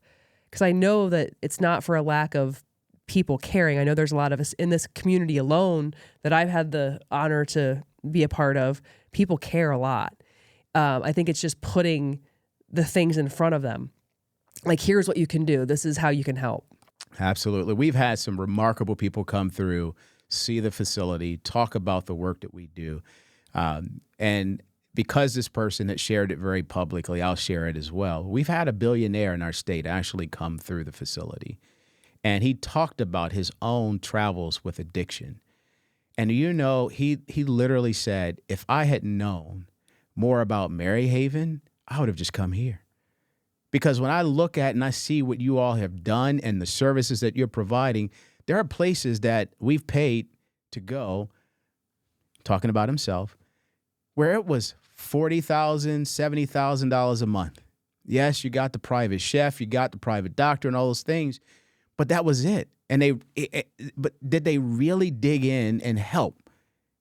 S3: Because I know that it's not for a lack of people caring. I know there's a lot of us in this community alone that I've had the honor to be a part of. People care a lot. I think it's just putting the things in front of them. Like, here's what you can do. This is how you can help.
S2: Absolutely. We've had some remarkable people come through, see the facility, talk about the work that we do. And because this person had shared it very publicly, I'll share it as well. We've had a billionaire in our state actually come through the facility. And he talked about his own travels with addiction. And you know, he literally said, if I had known more about Maryhaven, I would have just come here. Because when I look at and I see what you all have done and the services that you're providing, there are places that we've paid to go, talking about himself, where it was $40,000, $70,000 a month. Yes, you got the private chef, you got the private doctor and all those things, but that was it. And but did they really dig in and help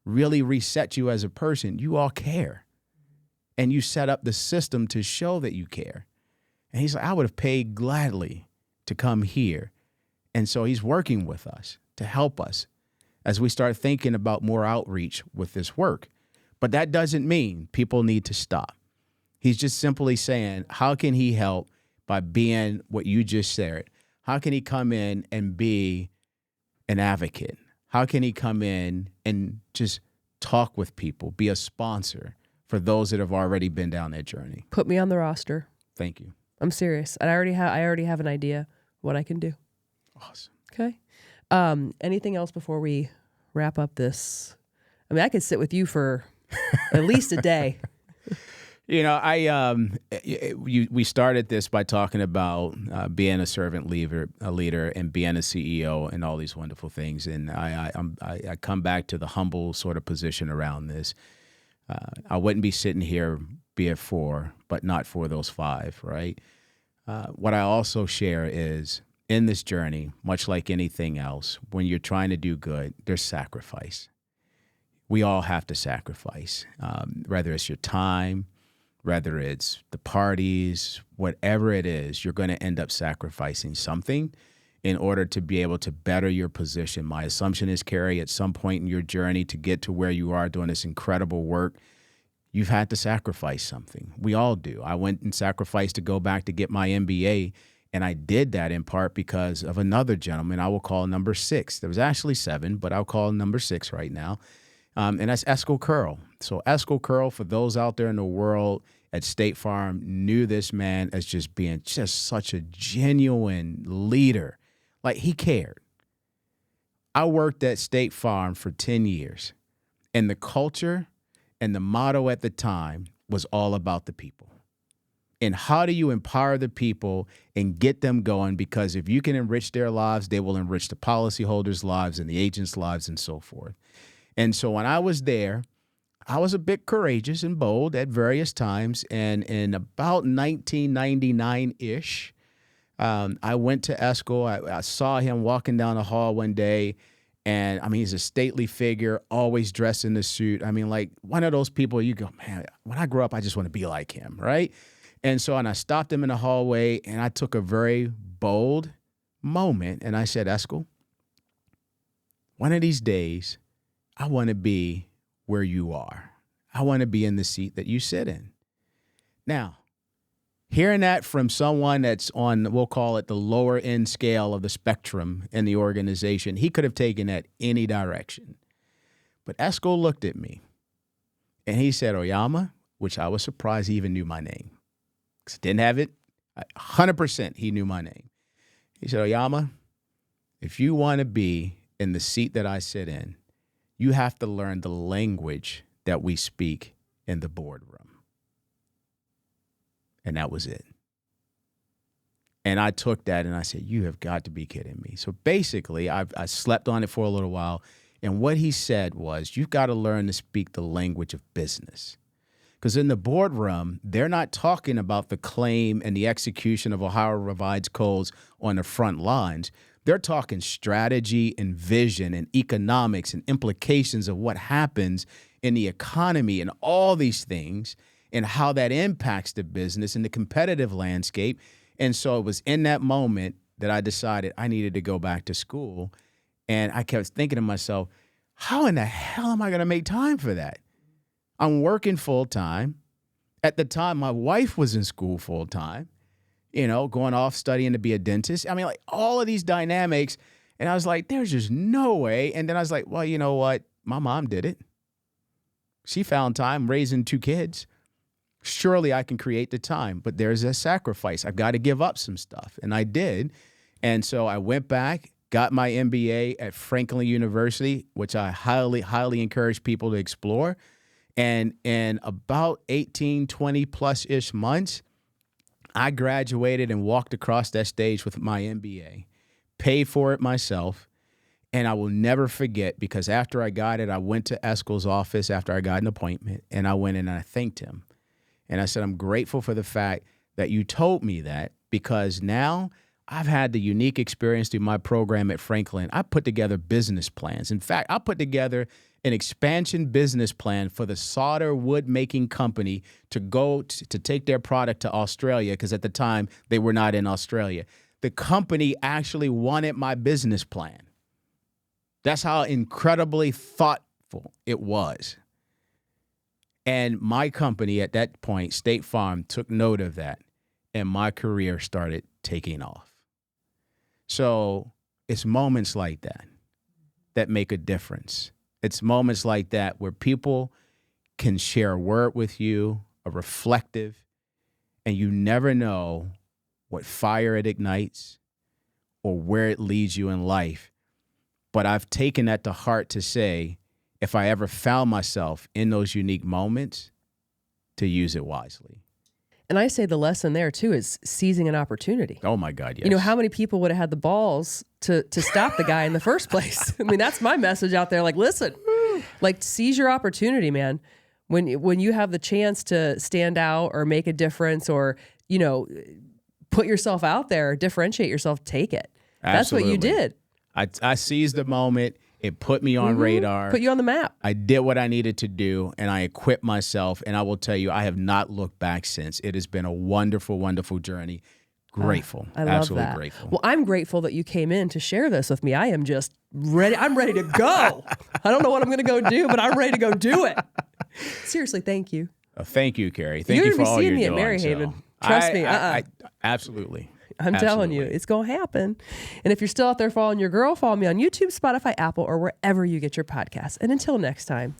S2: really reset you as a person? You all care. And you set up the system to show that you care. And he's like, I would have paid gladly to come here. And so he's working with us to help us as we start thinking about more outreach with this work. But that doesn't mean people need to stop. He's just simply saying, how can he help by being what you just said? How can he come in and be an advocate? How can he come in and just talk with people, be a sponsor for those that have already been down that journey?
S3: Put me on the roster.
S2: Thank you.
S3: I'm serious. And I already have an idea what I can do.
S2: Awesome.
S3: Okay. Anything else before we wrap up this? I mean, I could sit with you for at least a day.
S2: You know, we started this by talking about being a servant leader, and being a CEO, and all these wonderful things. And I come back to the humble sort of position around this. I wouldn't be sitting here, be it for, but not for those five, right? What I also share is, in this journey, much like anything else, when you're trying to do good, there's sacrifice. We all have to sacrifice, whether it's your time, whether it's the parties, whatever it is, you're going to end up sacrificing something in order to be able to better your position. My assumption is, Keri, at some point in your journey to get to where you are doing this incredible work, you've had to sacrifice something. We all do. I went and sacrificed to go back to get my MBA, and I did that in part because of another gentleman I will call number 6. There was actually 7, but I'll call number 6 right now, and that's Eskel Curl. So Eskel Curl, for those out there in the world at State Farm, knew this man as just being just such a genuine leader. Like, he cared. I worked at State Farm for 10 years, and the culture and the motto at the time was all about the people. And how do you empower the people and get them going? Because if you can enrich their lives, they will enrich the policyholders' lives and the agents' lives and so forth. And so when I was there, I was a bit courageous and bold at various times. And in about 1999-ish, I went to Eskel. I saw him walking down the hall one day. And I mean, he's a stately figure, always dressed in a suit. I mean, like one of those people you go, man, when I grow up, I just want to be like him, right? And I stopped him in the hallway, and I took a very bold moment, and I said, Eskel, one of these days, I want to be where you are. I want to be in the seat that you sit in. Now, hearing that from someone that's on, we'll call it the lower end scale of the spectrum in the organization, he could have taken that any direction. But Eskel looked at me and he said, Oyauma, which I was surprised he even knew my name. Because I didn't have it. 100% he knew my name. He said, Oyauma, if you want to be in the seat that I sit in, you have to learn the language that we speak in the boardroom. And that was it. And I took that and I said, you have got to be kidding me. So basically, I slept on it for a little while. And what he said was, you've got to learn to speak the language of business. Because in the boardroom, they're not talking about the claim and the execution of Ohio Revised Codes on the front lines. They're talking strategy and vision and economics and implications of what happens in the economy and all these things, and how that impacts the business and the competitive landscape. And so it was in that moment that I decided I needed to go back to school. And I kept thinking to myself, how in the hell am I going to make time for that? I'm working full time. At the time, my wife was in school full time, going off studying to be a dentist. I mean, like all of these dynamics. And I was like, there's just no way. And then I was like, well, you know what? My mom did it. She found time raising 2 kids. Surely I can create the time, but there's a sacrifice. I've got to give up some stuff. And I did. And so I went back, got my MBA at Franklin University, which I highly, highly encourage people to explore. And in about 18, 20 plus-ish months, I graduated and walked across that stage with my MBA, paid for it myself. And I will never forget, because after I got it, I went to Eskel's office after I got an appointment, and I went in and I thanked him. And I said, I'm grateful for the fact that you told me that, because now I've had the unique experience through my program at Franklin. I put together business plans. In fact, I put together an expansion business plan for the solder wood making company to go to take their product to Australia, because at the time they were not in Australia. The company actually wanted my business plan. That's how incredibly thoughtful it was. And my company at that point, State Farm, took note of that, and my career started taking off. So it's moments like that that make a difference. It's moments like that where people can share a word with you, a reflective, and you never know what fire it ignites or where it leads you in life. But I've taken that to heart to say, if I ever found myself in those unique moments, to use it wisely.
S3: And I say the lesson there, too, is seizing an opportunity.
S2: Oh, my God, yes.
S3: How many people would have had the balls to stop the guy in the first place? I mean, that's my message out there. Like, listen, like, seize your opportunity, man. When you have the chance to stand out or make a difference or, put yourself out there, differentiate yourself, take it. That's what you did.
S2: I seized the moment. It put me on radar.
S3: Put you on the map.
S2: I did what I needed to do, and I equipped myself. And I will tell you, I have not looked back since. It has been a wonderful, wonderful journey. Grateful.
S3: I love
S2: Absolutely
S3: that.
S2: Grateful.
S3: Well, I'm grateful that you came in to share this with me. I am just ready. I'm ready to go. I don't know what I'm going to go do, but I'm ready to go do it. Seriously, thank you.
S2: Thank you, Keri. Thank
S3: You're
S2: you
S3: gonna
S2: for
S3: be
S2: all
S3: seeing
S2: you're
S3: me at
S2: doing.
S3: Maryhaven. Trust me.
S2: Absolutely.
S3: I'm telling you, it's going to happen. And if you're still out there following your girl, follow me on YouTube, Spotify, Apple, or wherever you get your podcasts. And until next time,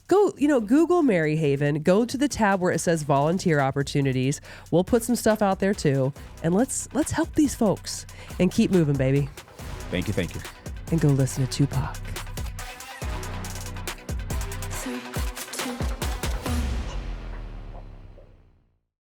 S3: go, Google Maryhaven, go to the tab where it says volunteer opportunities. We'll put some stuff out there too. And let's help these folks and keep moving, baby.
S2: Thank you.
S3: And go listen to Tupac.